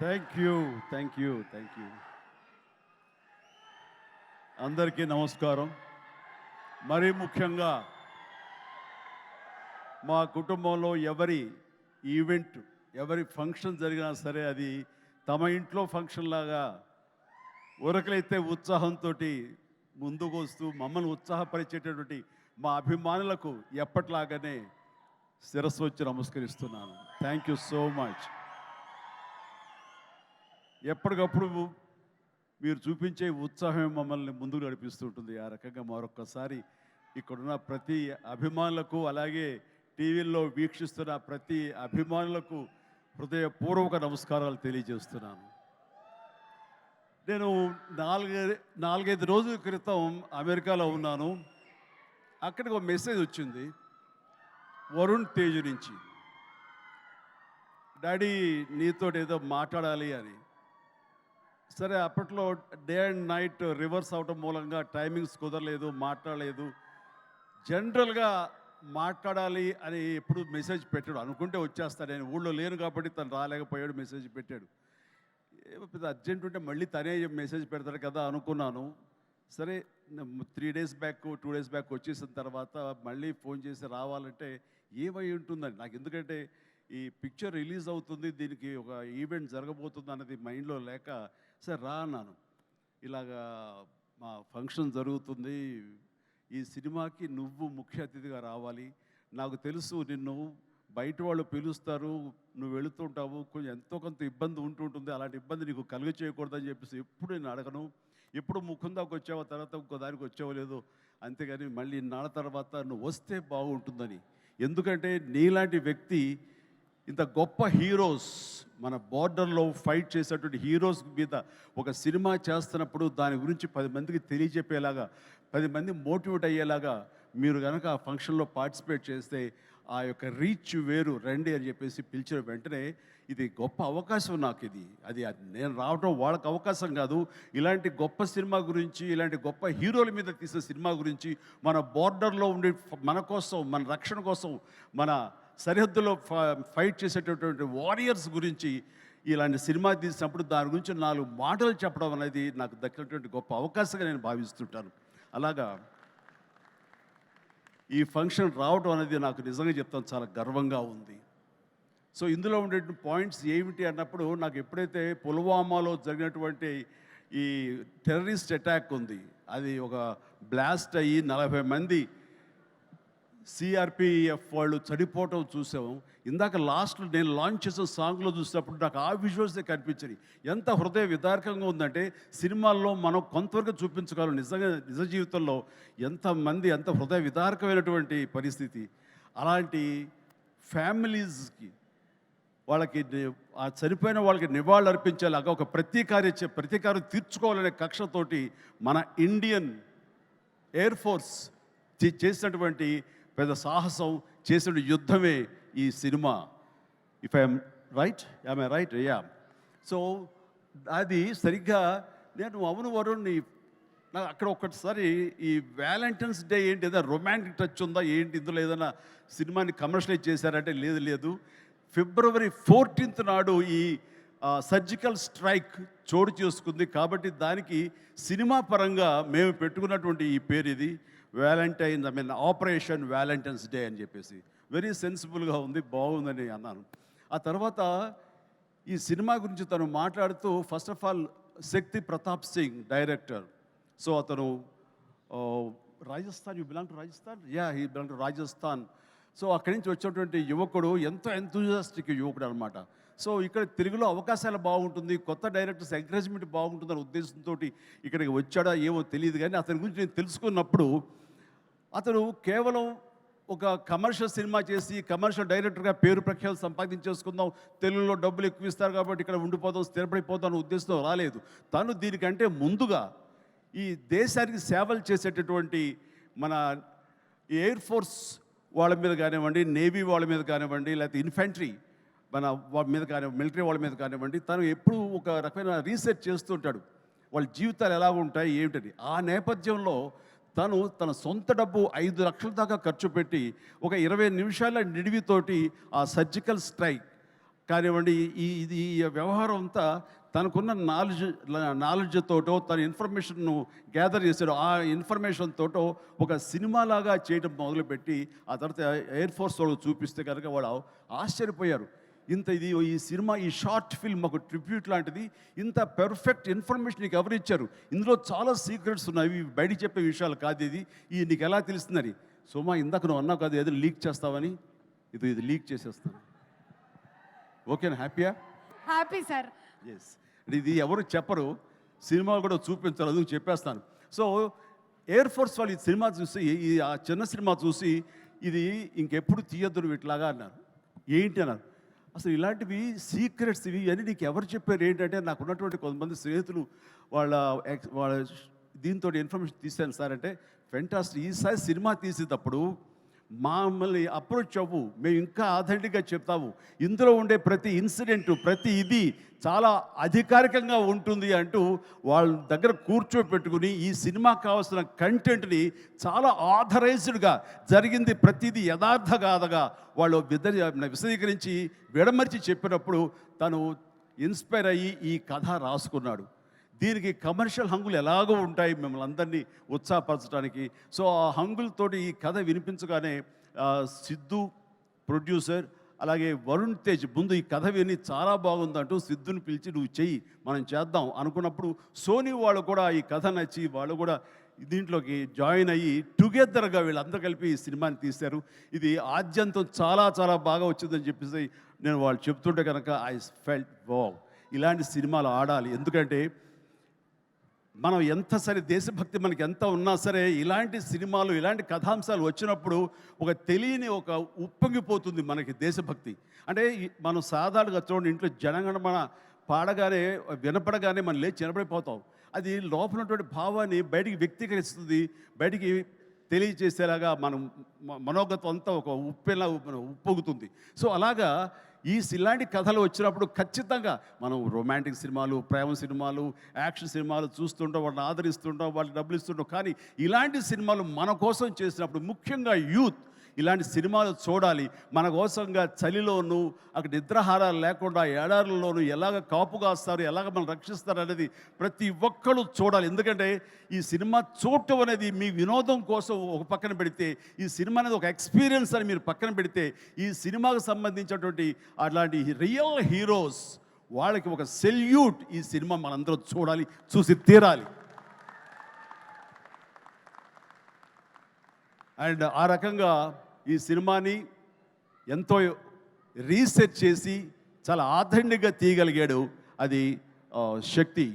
Thank you. అందరికీ నమస్కారం. మరీ ముఖ్యంగా మా కుటుంబంలో ఎవరి ఈవెంట్, ఎవరి ఫంక్షన్ జరిగినా సరే అది తమ ఇంట్లో ఫంక్షన్ లాగా ఉరకలైతే ఉత్సాహంతో ముందుకు వస్తూ మమ్మల్ని ఉత్సాహపరిచేటటువంటి మా అభిమానులకు ఎప్పట్లాగానే శిరస్సు వచ్చి నమస్కరిస్తున్నాను. Thank you so much. ఎప్పటికప్పుడు మీరు చూపించే ఉత్సాహం మమ్మల్ని ముందుకు నడిపిస్తుంటుంది. ఆ రకంగా మరొక్కసారి ఇక్కడున్న ప్రతి అభిమానులకు, అలాగే టీవీల్లో వీక్షిస్తున్న ప్రతి అభిమానులకు హృదయపూర్వక నమస్కారాలు తెలియజేస్తున్నాను. నేను నాలుగైదు రోజుల క్రితం అమెరికాలో ఉన్నాను. అక్కడికి ఒక మెసేజ్ వచ్చింది వరుణ్ తేజ్ నుంచి. డాడీ నీతో ఏదో మాట్లాడాలి అని. సరే, అప్పట్లో డే అండ్ నైట్ రివర్స్ అవటం మూలంగా టైమింగ్స్ కుదరలేదు, మాట్లాడలేదు. జనరల్గా మాట్లాడాలి అని ఎప్పుడు మెసేజ్ పెట్టాడు. అనుకుంటే వచ్చేస్తాడు. నేను ఊళ్ళో లేను కాబట్టి తను రాలేకపోయాడు, మెసేజ్ పెట్టాడు. ఏమో పెద్ద అర్జెంట్ ఉంటే మళ్ళీ తనే మెసేజ్ పెడతాడు కదా అనుకున్నాను. సరే, 3 days బ్యాక్ 2 days బ్యాక్ వచ్చేసిన తర్వాత మళ్ళీ ఫోన్ చేసి రావాలంటే ఏమై ఉంటుందని నాకు, ఎందుకంటే ఈ పిక్చర్ రిలీజ్ అవుతుంది, దీనికి ఒక ఈవెంట్ జరగబోతుంది అన్నది మైండ్లో లేక సరే రా అన్నాను. ఇలాగా మా ఫంక్షన్ జరుగుతుంది, ఈ సినిమాకి నువ్వు ముఖ్య అతిథిగా రావాలి. నాకు తెలుసు నిన్ను బయట వాళ్ళు పిలుస్తారు, నువ్వు వెళుతుంటావు, కొంచెం ఎంతో కొంత ఇబ్బంది ఉంటుంటుంది, అలాంటి ఇబ్బంది నీకు కలుగ చేయకూడదని చెప్పేసి ఎప్పుడు నేను అడగను. ఎప్పుడు ముకుందాకు వచ్చావో, తర్వాత ఇంకో దానికి వచ్చావో లేదో, అంతేగాని మళ్ళీ ఇన్నాళ్ళ తర్వాత నువ్వు వస్తే బాగుంటుందని. ఎందుకంటే నీలాంటి వ్యక్తి, ఇంత గొప్ప హీరోస్, మన బార్డర్లో ఫైట్ చేసేటువంటి హీరోస్ మీద ఒక సినిమా చేస్తున్నప్పుడు దాని గురించి 10 మందికి తెలియజెప్పేలాగా, 10 మంది మోటివేట్ అయ్యేలాగా మీరు కనుక ఆ ఫంక్షన్లో పార్టిసిపేట్ చేస్తే ఆ యొక్క రీచ్ వేరు. రండి అని చెప్పేసి పిలిచిన వెంటనే ఇది గొప్ప అవకాశం నాకు. అది నేను రావడం వాళ్ళకి అవకాశం కాదు. ఇలాంటి గొప్ప సినిమా గురించి, ఇలాంటి గొప్ప హీరోల మీద తీసే సినిమా గురించి, మన బార్డర్లో ఉండే మన కోసం, మన రక్షణ కోసం, మన సరిహద్దులో ఫైట్ చేసేటటువంటి వారియర్స్ గురించి ఇలాంటి సినిమా తీసినప్పుడు దాని గురించి 4 మాటలు చెప్పడం అనేది నాకు దక్కినటువంటి గొప్ప అవకాశంగా నేను భావిస్తుంటాను. అలాగా ఈ ఫంక్షన్ రావడం అనేది నాకు నిజంగా చెప్తాను చాలా గర్వంగా ఉంది. సో ఇందులో ఉండే పాయింట్స్ ఏమిటి అన్నప్పుడు, నాకు ఎప్పుడైతే పుల్వామాలో జరిగినటువంటి ఈ టెర్రరిస్ట్ అటాక్ ఉంది, అది ఒక బ్లాస్ట్ అయ్యి 40 మంది సిఆర్పిఎఫ్ వాళ్ళు చనిపోవటం చూసాము. ఇందాక లాస్ట్లో నేను లాంచ్ చేసిన సాంగ్లో చూసినప్పుడు నాకు ఆ విజువల్సే కనిపించాయి. ఎంత హృదయ విదారకంగా ఉందంటే, సినిమాల్లో మనం కొంతవరకు చూపించగలం, నిజంగా నిజ జీవితంలో ఎంతమంది ఎంత హృదయ విదారకమైనటువంటి పరిస్థితి. అలాంటి ఫ్యామిలీస్కి, వాళ్ళకి ఆ చనిపోయిన వాళ్ళకి నివాళులు అర్పించేలాగా ఒక ప్రతీకారం తీర్చుకోవాలనే కక్షతోటి మన ఇండియన్ ఎయిర్ ఫోర్స్ చేసినటువంటి పెద్ద సాహసం, చేసిన యుద్ధమే ఈ cinema. If I'm right, I right? Yeah. So అది సరిగ్గా నేను అవును వరుణ్, నాకు అక్కడ ఒక్కసారి ఈ వ్యాలంటైన్స్ డే ఏంటి, ఏదైనా రొమాంటిక్ టచ్ ఉందా ఏంటి, ఇందులో ఏదైనా సినిమాని కమర్షియలైజ్ చేశారంటే లేదు. February 14th నాడు ఈ సర్జికల్ స్ట్రైక్ చోటు చేసుకుంది. కాబట్టి దానికి సినిమా పరంగా మేము పెట్టుకున్నటువంటి ఈ పేరు ఇది వ్యాలంటైన్స్, ఆపరేషన్ వ్యాలంటైన్స్ డే అని చెప్పేసి. వెరీ సెన్సిబుల్గా ఉంది, బాగుందని అన్నాను. ఆ తర్వాత ఈ సినిమా గురించి తను మాట్లాడుతూ, first of all Shakti Pratap Singh director. So అతను Rajasthan, you belong to Rajasthan? Yeah, he belong to Rajasthan. So అక్కడి నుంచి వచ్చినటువంటి యువకుడు, ఎంతో ఎంతూజియాస్టిక్ యువకుడు అనమాట. సో ఇక్కడ తెలుగులో అవకాశాలు బాగుంటుంది, కొత్త డైరెక్టర్స్ ఎంకరేజ్మెంట్ బాగుంటుందనే ఉద్దేశంతో ఇక్కడికి వచ్చాడా ఏమో తెలియదు. కానీ అతని గురించి నేను తెలుసుకున్నప్పుడు, అతను కేవలం ఒక కమర్షియల్ సినిమా చేసి కమర్షియల్ డైరెక్టర్గా పేరు ప్రఖ్యాలు సంపాదించేసుకుందాం, తెలుగులో డబ్బులు ఎక్కువ ఇస్తారు కాబట్టి ఇక్కడ ఉండిపోదాం, స్థిరపడిపోదాం అనే ఉద్దేశంతో రాలేదు. తను దీనికంటే ముందుగా ఈ దేశానికి సేవలు చేసేటటువంటి మన ఎయిర్ ఫోర్స్ వాళ్ళ మీద కానివ్వండి, నేవీ వాళ్ళ మీద కానివ్వండి, లేకపోతే ఇన్ఫెంట్రీ మన వాళ్ళ మీద కానివ్వండి, మిలిటరీ వాళ్ళ మీద కానివ్వండి, తను ఎప్పుడూ ఒక రకమైన రీసెర్చ్ చేస్తూ ఉంటాడు, వాళ్ళ జీవితాలు ఎలా ఉంటాయి ఏమిటని. ఆ నేపథ్యంలో తన సొంత డబ్బు 5 లక్షల దాకా ఖర్చు పెట్టి ఒక 20 నిమిషాల నిడివితోటి ఆ సర్జికల్ స్ట్రైక్ కానివ్వండి, ఈ వ్యవహారం అంతా తనకున్న నాలెడ్జ్ తోటో తన ఇన్ఫర్మేషన్ను గ్యాదర్ చేశాడు. ఆ ఇన్ఫర్మేషన్ తోటో ఒక సినిమాలాగా చేయడం మొదలుపెట్టి ఆ తర్వాత ఎయిర్ ఫోర్స్ వాళ్ళు చూపిస్తే కనుక వాళ్ళు ఆశ్చర్యపోయారు. ఈ సినిమా, ఈ షార్ట్ ఫిల్మ్ ఒక ట్రిబ్యూట్ లాంటిది. ఇంత పెర్ఫెక్ట్ ఇన్ఫర్మేషన్ నీకు ఎవరు ఇచ్చారు? ఇందులో చాలా సీక్రెట్స్ ఉన్నాయి, ఇవి బయటికి చెప్పే విషయాలు కాదు, ఇది నీకు ఎలా తెలుస్తుందని. సోమా, ఇందాక నువ్వు అన్నావు కాదు ఏదో లీక్ చేస్తావని, ఇది లీక్ చేసేస్తాను. ఓకేనా? హ్యాపీయా? Happy sir. ఎస్. ఇది ఎవరు చెప్పరు, సినిమా కూడా చూపించారు, అది చెప్పేస్తాను. సో ఎయిర్ ఫోర్స్ వాళ్ళు ఈ సినిమా చూసి, ఆ చిన్న సినిమా చూసి ఇది ఇంకెప్పుడు తీయద్దు ఇట్లాగా అన్నారు. ఏంటి అన్నారు. అసలు ఇలాంటివి సీక్రెట్స్ ఇవి అని నీకు ఎవరు చెప్పారు ఏంటంటే, నాకు ఉన్నటువంటి కొంతమంది స్నేహితులు వాళ్ళ దీంతో ఇన్ఫర్మేషన్ తీశాను సార్ అంటే, ఫెంటాస్టిక్. ఈసారి సినిమా తీసేటప్పుడు మమ్మల్ని అప్రోచ్ అవ్వు, మేము ఇంకా ఆథెంటిక్గా చెప్తాము, ఇందులో ఉండే ప్రతి ఇన్సిడెంట్, ప్రతి ఇది చాలా అధికారికంగా ఉంటుంది అంటూ వాళ్ళ దగ్గర కూర్చోపెట్టుకుని ఈ సినిమాకి కావాల్సిన కంటెంట్ని చాలా ఆథరైజ్డ్గా జరిగింది ప్రతిదీ యథార్థగాథగా వాళ్ళు విశదీకరించి విడమర్చి చెప్పినప్పుడు తను ఇన్స్పైర్ అయ్యి ఈ కథ రాసుకున్నాడు. దీనికి కమర్షియల్ హంగులు ఎలాగో ఉంటాయి మిమ్మల్ని అందరినీ ఉత్సాహపరచడానికి. సో ఆ హంగులతోటి ఈ కథ వినిపించగానే సిద్ధు ప్రొడ్యూసర్, అలాగే వరుణ్ తేజ్ ముందు ఈ కథ విని చాలా బాగుందంటూ సిద్ధుని పిలిచి నువ్వు చెయ్యి, మనం చేద్దాం అనుకున్నప్పుడు సోనీ వాళ్ళు కూడా ఈ కథ నచ్చి వాళ్ళు కూడా దీంట్లోకి జాయిన్ అయ్యి టుగెదర్గా వీళ్ళందరూ కలిపి ఈ సినిమాని తీశారు. ఇది ఆద్యంతం చాలా చాలా బాగా వచ్చిందని చెప్పేసి నేను వాళ్ళు చెప్తుంటే కనుక ఐ ఫెల్ట్ వావ్, ఇలాంటి సినిమాలు ఆడాలి. ఎందుకంటే మనం ఎంత సరే దేశభక్తి మనకి ఎంత ఉన్నా సరే ఇలాంటి సినిమాలు, ఇలాంటి కథాంశాలు వచ్చినప్పుడు ఒక తెలియని ఒక ఉప్పొంగిపోతుంది మనకి దేశభక్తి. అంటే మనం సాధారణంగా చూడండి, ఇంట్లో జనగణమన పాడగానే వినపడగానే మనం లేచి నిలబడిపోతాం. అది లోపల ఉన్నటువంటి భావాన్ని బయటికి వ్యక్తీకరిస్తుంది, బయటికి తెలియజేసేలాగా మనం మనోగతం అంతా ఒక ఉప్పొంగుతుంది. సో అలాగా ఇలాంటి కథలు వచ్చినప్పుడు ఖచ్చితంగా మనం రొమాంటిక్ సినిమాలు, ప్రేమ సినిమాలు, యాక్షన్ సినిమాలు చూస్తుంటాం, వాళ్ళని ఆదరిస్తుంటాం, వాళ్ళకి డబ్బులు ఇస్తుంటాం. కానీ ఇలాంటి సినిమాలు మన కోసం చేసినప్పుడు, ముఖ్యంగా యూత్ ఇలాంటి సినిమాలు చూడాలి. మన కోసంగా చలిలోనూ అక్కడ నిద్రాహారాలు లేకుండా ఎడారుల్లోనూ ఎలాగ కాపు కాస్తారు, ఎలాగ మనం రక్షిస్తారు అనేది ప్రతి ఒక్కరు చూడాలి. ఎందుకంటే ఈ సినిమా చూడటం అనేది మీ వినోదం కోసం ఒక పక్కన పెడితే, ఈ సినిమా అనేది ఒక ఎక్స్పీరియన్స్ అని మీరు పక్కన పెడితే, ఈ సినిమాకు సంబంధించినటువంటి అలాంటి రియల్ హీరోస్ వాళ్ళకి ఒక సెల్యూట్. ఈ సినిమా మనందరం చూడాలి, చూసి తీరాలి. అండ్ ఆ రకంగా ఈ సినిమాని ఎంతో రీసెర్చ్ చేసి చాలా ఆథెంటిక్గా తీయగలిగాడు అది శక్తి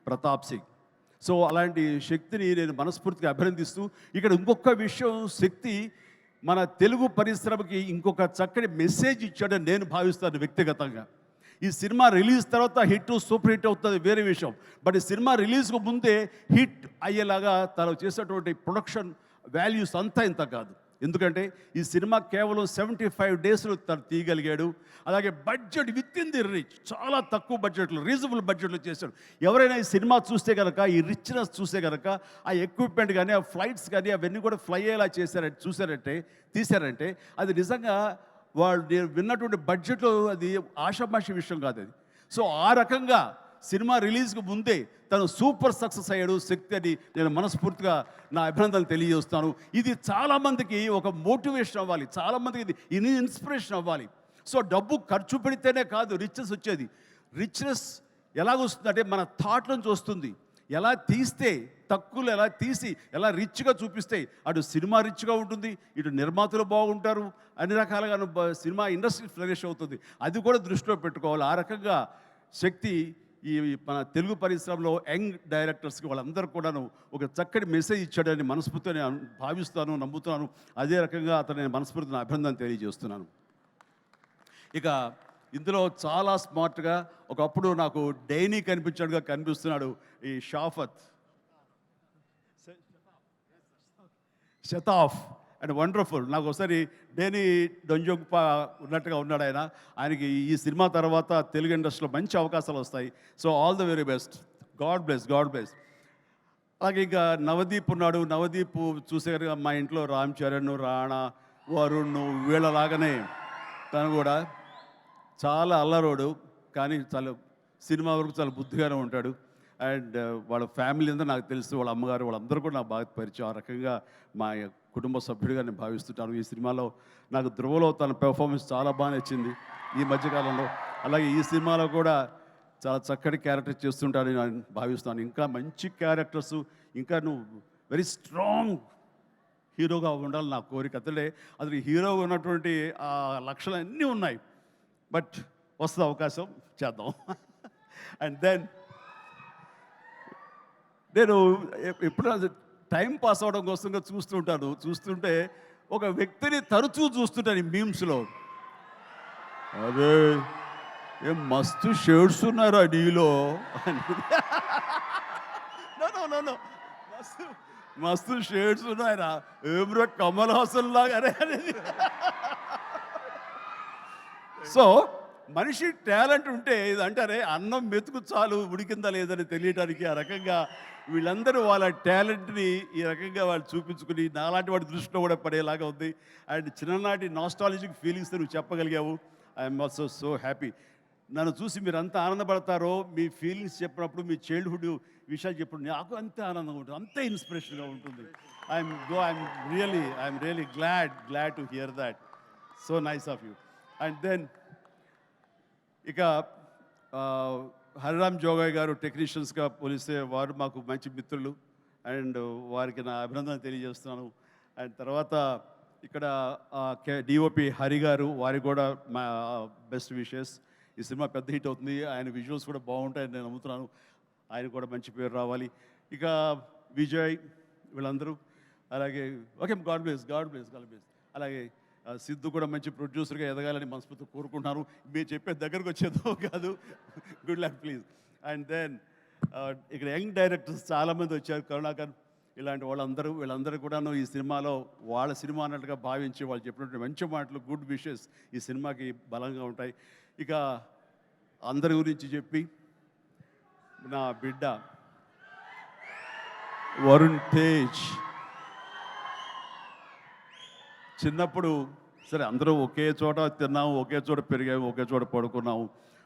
ప్రతాప్ సింగ్. సో అలాంటి శక్తిని నేను మనస్ఫూర్తిగా అభినందిస్తూ, ఇక్కడ ఇంకొక విషయం, శక్తి మన తెలుగు పరిశ్రమకి ఇంకొక చక్కటి మెసేజ్ ఇచ్చాడని నేను భావిస్తాను వ్యక్తిగతంగా. ఈ సినిమా రిలీజ్ తర్వాత హిట్, సూపర్ హిట్ అవుతుంది వేరే విషయం. బట్ ఈ సినిమా రిలీజ్కు ముందే హిట్ అయ్యేలాగా తను చేసినటువంటి ప్రొడక్షన్ వాల్యూస్ అంతా ఇంత కాదు. ఎందుకంటే ఈ సినిమా కేవలం 75 డేస్లో తను తీయగలిగాడు. అలాగే budget with in the rich, చాలా తక్కువ బడ్జెట్లో, రీజనబుల్ బడ్జెట్లో చేశాడు. ఎవరైనా ఈ సినిమా చూస్తే కనుక, ఈ రిచ్నెస్ చూస్తే కనుక, ఆ ఎక్విప్మెంట్ కానీ, ఆ ఫ్లైట్స్ కానీ అవన్నీ కూడా ఫ్లై అయ్యేలా తీశారంటే అది నిజంగా వాళ్ళు విన్నటువంటి బడ్జెట్లో అది ఆషామాషి విషయం కాదు అది. సో ఆ రకంగా సినిమా రిలీజ్కి ముందే తను సూపర్ సక్సెస్ అయ్యాడు శక్తి అని నేను మనస్ఫూర్తిగా నా అభినందనలు తెలియజేస్తాను. ఇది చాలామందికి ఒక మోటివేషన్ అవ్వాలి, చాలామందికి ఇది ఇన్స్పిరేషన్ అవ్వాలి. సో డబ్బు ఖర్చు పెడితేనే కాదు రిచ్నెస్ వచ్చేది. రిచ్నెస్ ఎలాగొస్తుందంటే మన థాట్ నుంచి వస్తుంది. ఎలా తీస్తే, తక్కువలో ఎలా తీసి ఎలా రిచ్గా చూపిస్తే అటు సినిమా రిచ్గా ఉంటుంది, ఇటు నిర్మాతలు బాగుంటారు, అన్ని రకాలుగా సినిమా ఇండస్ట్రీ ఫ్లరిష్ అవుతుంది. అది కూడా దృష్టిలో పెట్టుకోవాలి. ఆ రకంగా శక్తి ఈ మన తెలుగు పరిశ్రమలో యంగ్ డైరెక్టర్స్కి వాళ్ళందరూ కూడాను ఒక చక్కటి మెసేజ్ ఇచ్చాడని మనస్ఫూర్తిగా నేను భావిస్తాను, నమ్ముతున్నాను. అదే రకంగా అతను నేను మనస్ఫూర్తిని అభినందన తెలియజేస్తున్నాను. ఇక ఇందులో చాలా స్మార్ట్గా ఒకప్పుడు నాకు డైనీ కనిపిస్తున్నాడు ఈ షతాఫ్ అండ్ వండర్ఫుల్. నాకు ఒకసారి డేనీ డొంజోంగ్పా ఉన్నట్టుగా ఉన్నాడు ఆయన. ఆయనకి ఈ సినిమా తర్వాత తెలుగు ఇండస్ట్రీలో మంచి అవకాశాలు వస్తాయి. So all the very best. God bless. అలాగే ఇంకా నవదీప్ ఉన్నాడు. నవదీప్ చూసే మా ఇంట్లో రామ్ చరణ్, రాణా, వరుణ్ వీళ్ళలాగానే తను కూడా చాలా అల్లరోడు, కానీ చాలా సినిమా వరకు చాలా బుద్ధిగానే ఉంటాడు. అండ్ వాళ్ళ ఫ్యామిలీ అంతా నాకు తెలుసు, వాళ్ళ అమ్మగారు వాళ్ళందరూ కూడా నాకు బాగా పరిచయం. ఆ రకంగా మా కుటుంబ సభ్యుడిగా నేను భావిస్తుంటాను. ఈ సినిమాలో నాకు ధ్రువలో తన పెర్ఫార్మెన్స్ చాలా బాగా నచ్చింది ఈ మధ్యకాలంలో. అలాగే ఈ సినిమాలో కూడా చాలా చక్కటి క్యారెక్టర్ చేస్తుంటానని నేను భావిస్తాను. ఇంకా మంచి క్యారెక్టర్స్, ఇంకా నువ్వు వెరీ స్ట్రాంగ్ హీరోగా ఉండాలి నా కోరిక. అసలు హీరోగా ఉన్నటువంటి ఆ లక్షణాలు అన్నీ ఉన్నాయి. బట్ వస్తుంది అవకాశం, చేద్దాం. అండ్ దెన్ నేను ఎప్పుడు టైం పాస్ అవ్వడం కోసంగా చూస్తుంటే ఒక వ్యక్తిని తరచూ చూస్తుంటాను ఈ మీమ్స్లో. అదే ఏం మస్తు షేడ్స్ ఉన్నారా నీలో నో మస్తు షేడ్స్ ఉన్నాయరా, ఏమ్రో కమల్ హాసన్ లాగానే అనేది. సో మనిషి టాలెంట్ ఉంటే ఇది అంటారే అన్నం మెతుకు చాలు ఉడికిందా లేదని తెలియటానికి. ఆ రకంగా వీళ్ళందరూ వాళ్ళ టాలెంట్ని ఈ రకంగా వాళ్ళు చూపించుకుని నాలాంటి వాడి దృష్టిలో కూడా పడేలాగా ఉంది. అండ్ చిన్ననాటి నాస్టాలజిక్ ఫీలింగ్స్ నువ్వు చెప్పగలిగావు. I'm also so happy. నన్ను చూసి మీరు అంత ఆనందపడతారో, మీ ఫీలింగ్స్ చెప్పినప్పుడు, మీ చైల్డ్హుడ్ విషయాలు చెప్పినప్పుడు నాకు అంతే ఆనందంగా ఉంటుంది, అంతే ఇన్స్పిరేషన్గా ఉంటుంది. I'm really glad to hear that. So nice of you. And then ఇక హరిరామ్ జోగయ్య గారు టెక్నీషియన్స్గా పోలిస్తే వారు మాకు మంచి మిత్రులు. అండ్ వారికి నా అభినందన తెలియజేస్తున్నాను. అండ్ తర్వాత ఇక్కడ డిఓపి హరి గారు, వారికి కూడా మా బెస్ట్ విషెస్. ఈ సినిమా పెద్ద హిట్ అవుతుంది, ఆయన విజువల్స్ కూడా బాగుంటాయని నేను నమ్ముతున్నాను. ఆయన కూడా మంచి పేరు రావాలి. ఇక విజయ్ వీళ్ళందరూ, అలాగే ఓకే, గాడ్ బ్లెస్. అలాగే సిద్ధు కూడా మంచి ప్రొడ్యూసర్గా ఎదగాలని మనస్ఫూర్తిగా కోరుకుంటున్నాను. మీరు చెప్పే దగ్గరకు వచ్చేదో కాదు. Good luck please. And then ఇక్కడ యంగ్ డైరెక్టర్స్ చాలామంది వచ్చారు, కరుణాకర్ ఇలాంటి వీళ్ళందరూ కూడాను ఈ సినిమాలో వాళ్ళ సినిమా అన్నట్టుగా భావించి వాళ్ళు చెప్పినటువంటి మంచి మాటలు, గుడ్ విషెస్ ఈ సినిమాకి బలంగా ఉంటాయి. ఇక అందరి గురించి చెప్పి నా బిడ్డ వరుణ్ తేజ్, చిన్నప్పుడు సరే అందరూ ఒకే చోట తిన్నాము, ఒకే చోట పెరిగాము, ఒకే చోట పడుకున్నాము.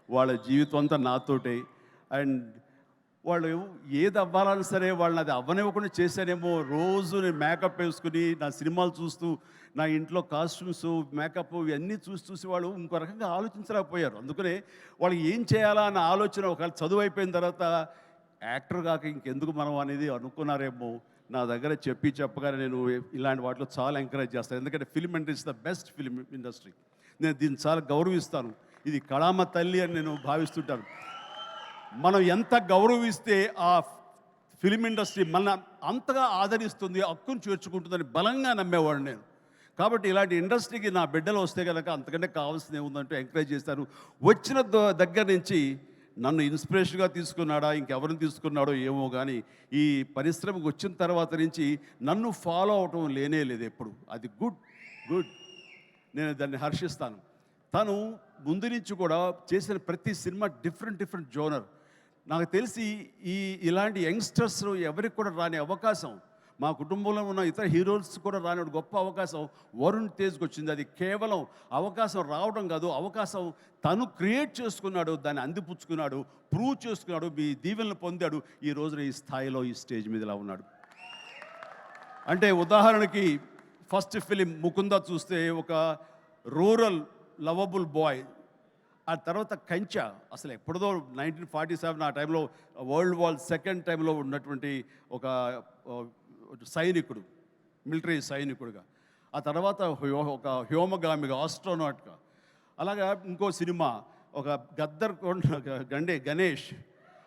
వాళ్ళ జీవితం అంతా నాతోటే. అండ్ వాళ్ళు ఏది అవ్వాలని సరే వాళ్ళని అది అవ్వనివ్వకుండా చేశానేమో. రోజు నేను మేకప్ వేసుకుని నా సినిమాలు చూస్తూ, నా ఇంట్లో కాస్ట్యూమ్స్, మేకప్ ఇవన్నీ చూసి వాళ్ళు ఇంకో రకంగా ఆలోచించలేకపోయారు. అందుకనే వాళ్ళకి ఏం చేయాలా అన్న ఆలోచన, ఒకవేళ చదువు అయిపోయిన తర్వాత యాక్టర్ కాక ఇంకెందుకు మనం అనేది అనుకున్నారేమో. నా దగ్గర చెప్పగానే నేను ఇలాంటి వాటిలో చాలా ఎంకరేజ్ చేస్తాను. ఎందుకంటే film industry the best film industry. నేను దీన్ని చాలా గౌరవిస్తాను. ఇది కళామ తల్లి అని నేను భావిస్తుంటాను. మనం ఎంత గౌరవిస్తే ఆ ఫిల్మ్ ఇండస్ట్రీ మన అంతగా ఆదరిస్తుంది, హక్కును చేర్చుకుంటుందని బలంగా నమ్మేవాడు నేను. కాబట్టి ఇలాంటి ఇండస్ట్రీకి నా బిడ్డలు వస్తే కనుక అంతకంటే కావాల్సింది ఏముందంటే ఎంకరేజ్ చేస్తాను. వచ్చిన దగ్గర నుంచి నన్ను ఇన్స్పిరేషన్గా తీసుకున్నాడా, ఇంకెవరిని తీసుకున్నాడో ఏమో కానీ ఈ పరిశ్రమకు వచ్చిన తర్వాత నుంచి నన్ను ఫాలో అవటం లేనే లేదు ఎప్పుడు. అది గుడ్. నేను దాన్ని హర్షిస్తాను. తను ముందు నుంచి కూడా చేసిన ప్రతి సినిమా డిఫరెంట్ జోనర్. నాకు తెలిసి ఇలాంటి యంగ్స్టర్స్ ఎవరికి కూడా రాని అవకాశం, మా కుటుంబంలో ఉన్న ఇతర హీరోస్ కూడా రాని గొప్ప అవకాశం వరుణ్ తేజ్కి వచ్చింది. అది కేవలం అవకాశం రావడం కాదు, అవకాశం తను క్రియేట్ చేసుకున్నాడు, దాన్ని అందిపుచ్చుకున్నాడు, ప్రూవ్ చేసుకున్నాడు, మీ దీవెనలు పొందాడు. ఈ రోజున ఈ స్థాయిలో ఈ స్టేజ్ మీద ఇలా ఉన్నాడు. అంటే ఉదాహరణకి ఫస్ట్ ఫిలిం ముకుంద చూస్తే ఒక రూరల్ లవబుల్ బాయ్. ఆ తర్వాత కంచా, అసలు ఎప్పుడుదో 1947 ఆ టైంలో వరల్డ్ వార్ సెకండ్ టైంలో ఉన్నటువంటి ఒక సైనికుడు, మిలిటరీ సైనికుడుగా. ఆ తర్వాత ఒక వ్యోమగామిగా, ఆస్ట్రోనాట్గా. అలాగా ఇంకో సినిమా ఒక గద్దర్ గణేష్,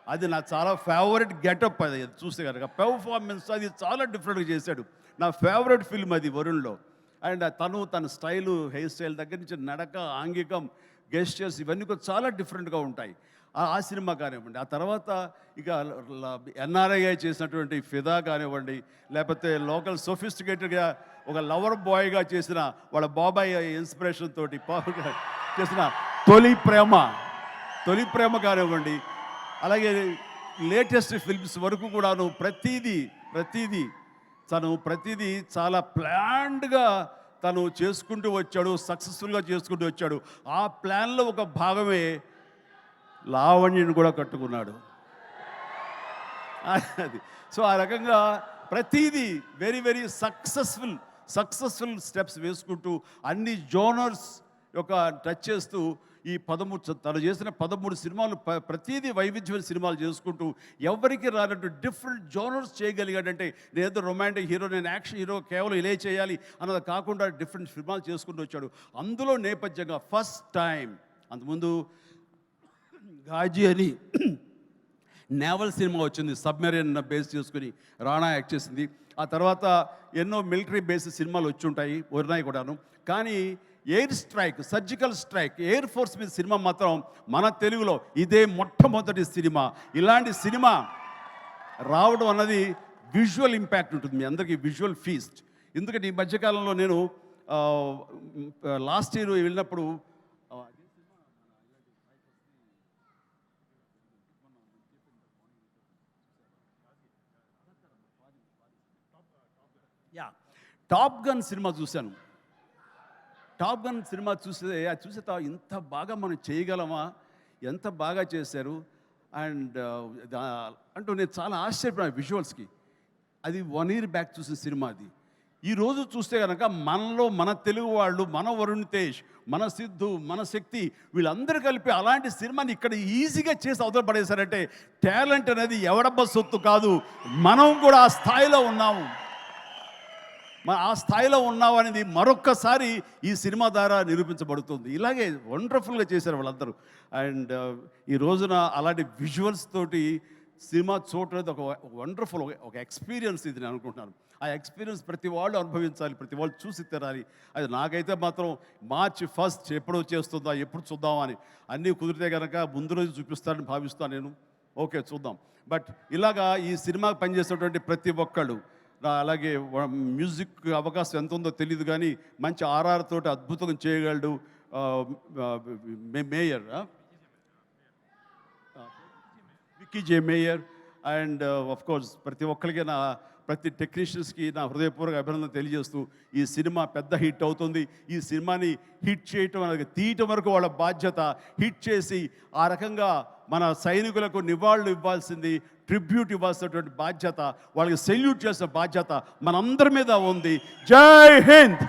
అది నాకు చాలా ఫేవరెట్ గెటప్. అది చూస్తే కనుక పెర్ఫార్మెన్స్ అది చాలా డిఫరెంట్గా చేశాడు. నా ఫేవరెట్ ఫిల్మ్ అది వరుణ్లో. అండ్ తన స్టైలు, హెయిర్ స్టైల్ దగ్గర నుంచి నడక, ఆంగికం, గెస్చర్స్ ఇవన్నీ కూడా చాలా డిఫరెంట్గా ఉంటాయి. ఆ సినిమా కానివ్వండి. ఆ తర్వాత ఇక ఎన్ఆర్ఐ చేసినటువంటి ఫిదా కానివ్వండి, లేకపోతే లోకల్ సోఫిస్టికేటెడ్గా ఒక లవర్ బాయ్గా చేసిన వాళ్ళ బాబాయ్ ఇన్స్పిరేషన్ తోటి చేసిన తొలి ప్రేమ కానివ్వండి. అలాగే లేటెస్ట్ ఫిల్మ్స్ వరకు కూడాను ప్రతిదీ చాలా ప్లాన్డ్గా తను చేసుకుంటూ వచ్చాడు, సక్సెస్ఫుల్గా చేసుకుంటూ వచ్చాడు. ఆ ప్లాన్లో ఒక భాగమే లావణ్యని కూడా కట్టుకున్నాడు. అది సో ఆ రకంగా ప్రతిదీ వెరీ వెరీ సక్సెస్ఫుల్ స్టెప్స్ వేసుకుంటూ అన్ని జోనర్స్ యొక్క టచ్ చేస్తూ ఈ 13 తను చేసిన 13 సినిమాలు ప్రతిదీ వైవిధ్యమైన సినిమాలు చేసుకుంటూ ఎవరికి రానట్టు డిఫరెంట్ జోనర్స్ చేయగలిగాడంటే నేనేదో రొమాంటిక్ హీరో, నేను యాక్షన్ హీరో, కేవలం ఇలా చేయాలి అన్నది కాకుండా డిఫరెంట్ సినిమాలు చేసుకుంటూ వచ్చాడు. అందులో నేపథ్యంగా ఫస్ట్ టైం అంతకుముందు గాజీ అని నేవల్ సినిమా వచ్చింది, సబ్మెరీన్ బేస్ చేసుకుని రాణా యాక్ట్ చేసింది. ఆ తర్వాత ఎన్నో మిలిటరీ బేస్డ్ సినిమాలు వచ్చి ఉంటాయి, ఉన్నాయి కూడాను. కానీ air strike, surgical strike, air force మీద సినిమా మాత్రం మన తెలుగులో ఇదే మొట్టమొదటి సినిమా. ఇలాంటి సినిమా రావడం అన్నది విజువల్ ఇంపాక్ట్ ఉంటుంది, మీ అందరికీ విజువల్ ఫీస్ట్. ఎందుకంటే ఈ మధ్యకాలంలో నేను లాస్ట్ ఇయర్ వెళ్ళినప్పుడు టాప్ గన్ సినిమా చూశాను. టాప్ గన్ సినిమా చూసే ఇంత బాగా మనం చేయగలమా, ఎంత బాగా చేశారు అండ్ అంటూ నేను చాలా ఆశ్చర్యపోయాను విజువల్స్కి. అది 1 year బ్యాక్ చూసిన సినిమా అది. ఈరోజు చూస్తే కనుక మనలో మన తెలుగు వాళ్ళు, మన వరుణ్ తేజ్, మన సిద్ధు, మన శక్తి వీళ్ళందరూ కలిపి అలాంటి సినిమాని ఇక్కడ ఈజీగా చేసి అవతల పడేశారంటే టాలెంట్ అనేది ఎవడబ్బ సొత్తు కాదు, మనం కూడా ఆ స్థాయిలో ఉన్నాము. ఆ స్థాయిలో ఉన్నావు అనేది మరొక్కసారి ఈ సినిమా ద్వారా నిరూపించబడుతుంది. ఇలాగే వండర్ఫుల్గా చేశారు వాళ్ళందరూ. అండ్ ఈ రోజున అలాంటి విజువల్స్ తోటి సినిమా చూడలేదు ఒక వండర్ఫుల్ ఒక ఎక్స్పీరియన్స్ ఇది నేను అనుకుంటున్నాను. ఆ ఎక్స్పీరియన్స్ ప్రతి వాళ్ళు అనుభవించాలి, ప్రతి వాళ్ళు చూసి తినాలి. అది నాకైతే మాత్రం March 1 ఎప్పుడు చేస్తుందా, ఎప్పుడు చూద్దామా అని. అన్నీ కుదిరితే కనుక ముందు రోజు చూపిస్తానని భావిస్తాను నేను. ఓకే చూద్దాం. బట్ ఇలాగా ఈ సినిమాకి పనిచేసేటువంటి ప్రతి ఒక్కళ్ళు, అలాగే మ్యూజిక్ అవకాశం ఎంత ఉందో తెలియదు కానీ మంచి RR తోటి అద్భుతంగా చేయగలడు mayor, Vicky J mayor. And of course ప్రతి ఒక్కరికి ప్రతి టెక్నీషియన్స్కి నా హృదయపూర్వక అభినందన తెలియజేస్తూ ఈ సినిమా పెద్ద హిట్ అవుతుంది. ఈ సినిమాని హిట్ చేయటం అనేది తీయటం వరకు వాళ్ళ బాధ్యత. హిట్ చేసి ఆ రకంగా మన సైనికులకు నివాళులు ఇవ్వాల్సింది, ట్రిబ్యూట్ ఇవ్వాల్సినటువంటి బాధ్యత, వాళ్ళకి సెల్యూట్ చేసే బాధ్యత మనందరి మీద ఉంది. జై హింద్.